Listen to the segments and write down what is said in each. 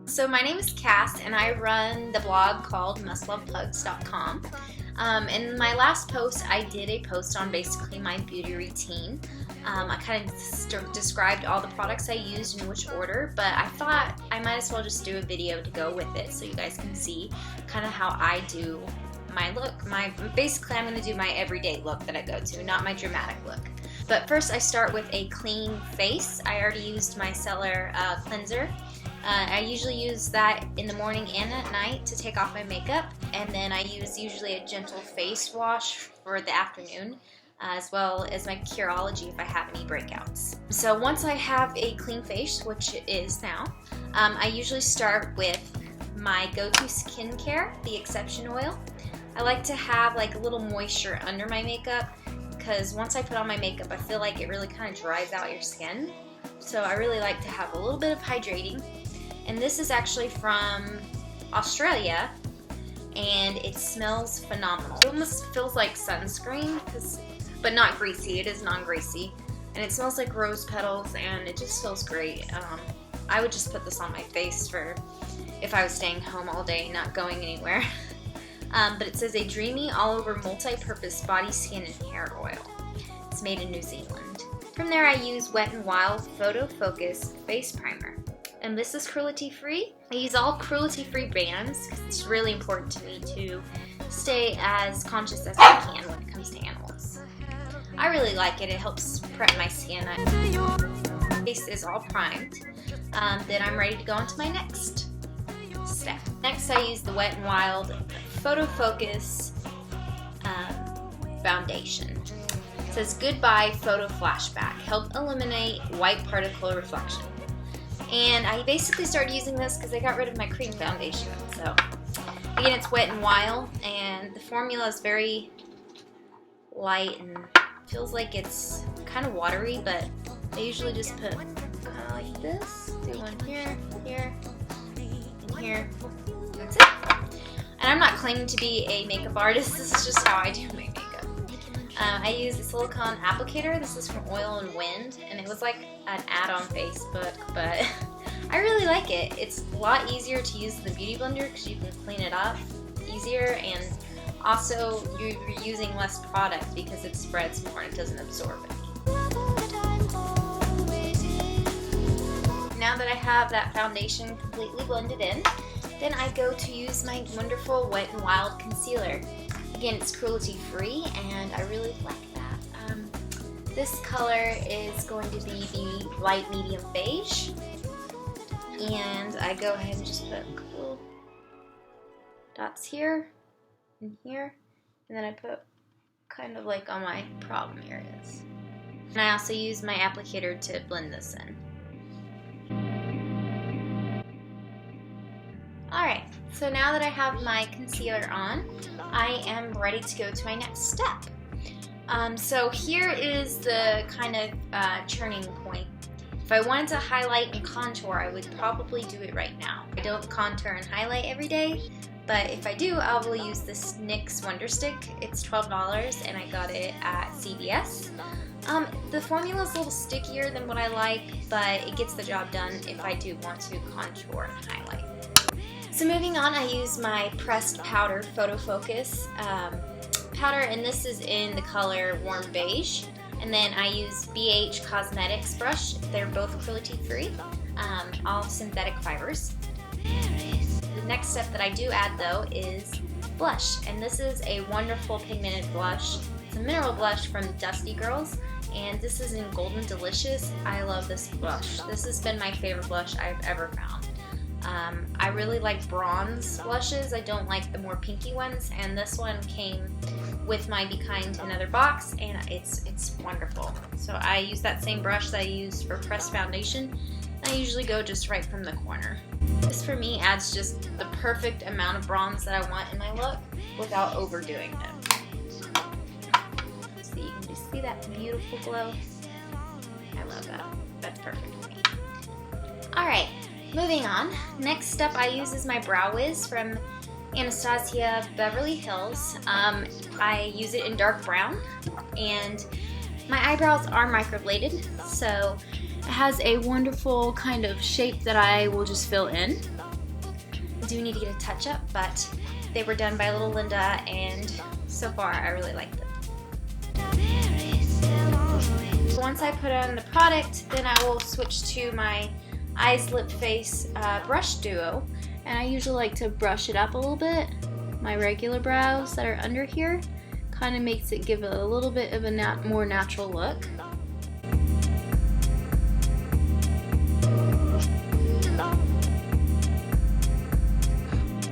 So my name is Cass and I run the blog called mustlovepugs.com. In my last post I did a post on basically my beauty routine. I kind of described all the products I used in which order, but I thought I might as well just do a video to go with it so you guys can see kind of how I do my look. Basically I'm going to do my everyday look that I go to, not my dramatic look. But first I start with a clean face. I already used my micellar cleanser. I usually use that in the morning and at night to take off my makeup, and then I use usually a gentle face wash for the afternoon, as well as my Curology if I have any breakouts. So once I have a clean face, which it is now, I usually start with my go-to skincare, the Exceptionoil. I like to have like a little moisture under my makeup because once I put on my makeup I feel like it really kind of dries out your skin. So I really like to have a little bit of hydrating. And this is actually from Australia, and it smells phenomenal. It almost feels like sunscreen, but not greasy. It is non-greasy, and it smells like rose petals, and it just feels great. I would just put this on my face for if I was staying home all day, not going anywhere. But it says a dreamy, all-over multi-purpose body, skin, and hair oil. It's made in New Zealand. From there, I use Wet n Wild Photo Focus Face Primer. And this is cruelty-free. I use all cruelty-free brands because it's really important to me to stay as conscious as I can when it comes to animals. I really like it. It helps prep my skin. My face is all primed. Then I'm ready to go on to my next step. Next, I use the Wet n Wild Photo Focus Foundation. It says Goodbye Photo Flashback. Help eliminate white particle reflection. And I basically started using this because I got rid of my cream foundation. So again, it's Wet n Wild, and the formula is very light and feels like it's kind of watery, but I usually just put kind of like this. Do one here, here, and here. That's it. And I'm not claiming to be a makeup artist. This is just how I do my makeup. I use the Silicone Applicator. This is from Oil and Wind, and it was like an ad on Facebook, but I really like it. It's a lot easier to use the Beauty Blender because you can clean it up easier, and also you're using less product because it spreads more and it doesn't absorb it. Now that I have that foundation completely blended in, then I go to use my wonderful Wet n Wild concealer. Again, it's cruelty-free, and I really like that. This color is going to be the light medium beige, and I go ahead and just put a couple dots here and here, and then I put kind of like on my problem areas. And I also use my applicator to blend this in. Alright, so now that I have my concealer on, I am ready to go to my next step. So here is the kind of turning point. If I wanted to highlight and contour, I would probably do it right now. I don't contour and highlight every day, but if I do, I will use this NYX Wonder Stick. It's $12 and I got it at CVS. The formula is a little stickier than what I like, but it gets the job done if I do want to contour and highlight. So moving on, I use my pressed powder Photo Focus powder, and this is in the color Warm Beige. And then I use BH Cosmetics brush. They're both cruelty-free, all synthetic fibers. The next step that I do add though is blush, and this is a wonderful pigmented blush. It's a mineral blush from Dusty Girls, and this is in Golden Delicious. I love this blush. This has been my favorite blush I've ever found. I really like bronze blushes. I don't like the more pinky ones, and this one came with my Be Kind Another box, and it's wonderful. So I use that same brush that I used for pressed foundation. I usually go just right from the corner. This for me adds just the perfect amount of bronze that I want in my look without overdoing it. So you can just see that beautiful glow. I love that. That's perfect for me. Alright. Moving on, next step I use is my Brow Wiz from Anastasia Beverly Hills. I use it in dark brown, and my eyebrows are microbladed, so it has a wonderful kind of shape that I will just fill in. do need to get a touch up, but they were done by little Linda, and so far I really like them. Once I put on the product, then I will switch to my eyes, lip, face brush duo, and I usually like to brush it up a little bit. My regular brows that are under here kind of makes it give it a little bit of a more natural look.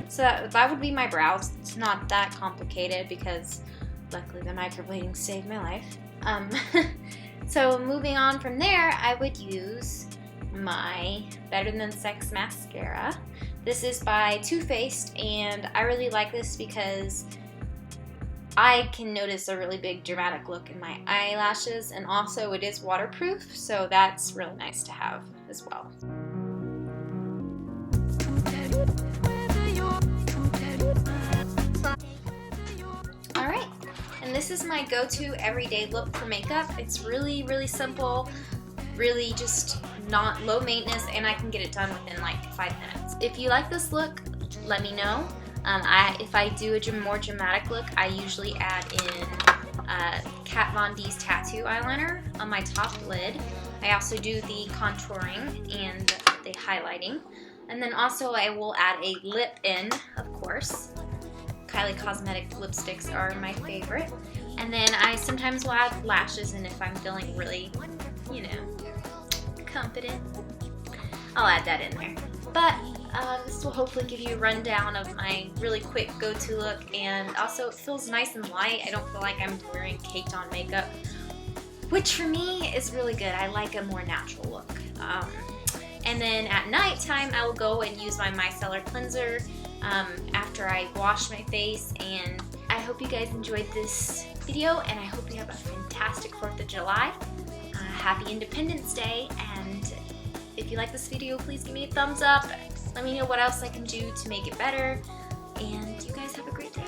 So that would be my brows. It's not that complicated because luckily the microblading saved my life. So moving on from there, I would use my Better Than Sex mascara. This is by Too Faced, and I really like this because I can notice a really big dramatic look in my eyelashes, and also it is waterproof, so that's really nice to have as well. Alright, and this is my go-to everyday look for makeup. It's really, really simple, really just not low maintenance, and I can get it done within like 5 minutes. If you like this look, let me know. If I do a more dramatic look, I usually add in Kat Von D's tattoo eyeliner on my top lid. I also do the contouring and the highlighting. And then also I will add a lip in, of course. Kylie Cosmetic lipsticks are my favorite. And then I sometimes will add lashes in if I'm feeling really, you know, confident. I'll add that in there. But this will hopefully give you a rundown of my really quick go-to look, and also it feels nice and light. I don't feel like I'm wearing caked on makeup, which for me is really good. I like a more natural look. And then at nighttime, I will go and use my micellar cleanser after I wash my face. And I hope you guys enjoyed this video, and I hope you have a fantastic 4th of July. Happy Independence Day, and if you like this video, please give me a thumbs up. Let me know what else I can do to make it better, and you guys have a great day.